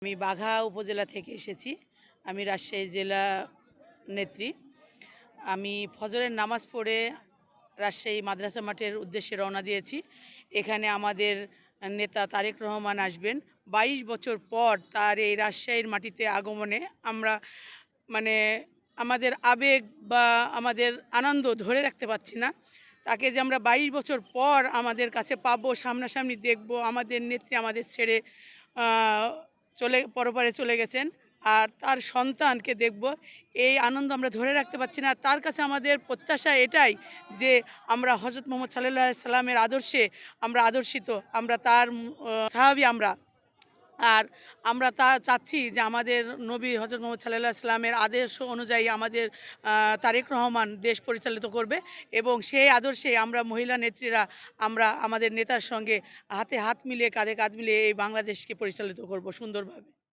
আমি বাঘা উপজেলা থেকে এসেছি। আমি রাজশাহী জেলা নেত্রী। আমি ফজরের নামাজ পড়ে রাজশাহী মাদ্রাসা মাঠের উদ্দেশ্যে রওনা দিয়েছি। এখানে আমাদের নেতা তারেক রহমান আসবেন। 22 বছর পর তার এই রাজশাহীর মাটিতে আগমনে আমরা মানে আমাদের আবেগ বা আমাদের আনন্দ ধরে রাখতে পারছি না। তাকে যে আমরা 22 বছর পর আমাদের কাছে পাবো, সামনাসামনি দেখব। আমাদের নেত্রী আমাদের ছেড়ে পরপারে চলে গেছেন, আর তার সন্তানকে দেখব। এই আনন্দ আমরা ধরে রাখতে পারছি না। তার কাছে আমাদের প্রত্যাশা এটাই যে আমরা হজরত মুহাম্মদ সাল্লাল্লাহু আলাইহি সাল্লামের আদর্শে আমরা আদর্শিত, আমরা তার সাহাবী আমরা। আর আমরা তা চাচ্ছি যে আমাদের নবী হজরত মুহাম্মদ সাল্লাল্লাহু আলাইহি সাল্লামের আদর্শ অনুযায়ী আমাদের তারেক রহমান দেশ পরিচালিত করবে, এবং সেই আদর্শে আমরা মহিলা নেত্রীরা আমরা আমাদের নেতার সঙ্গে হাতে হাত মিলিয়ে, কাঁধে কাঁধ মিলিয়ে এই বাংলাদেশকে পরিচালিত করব সুন্দরভাবে।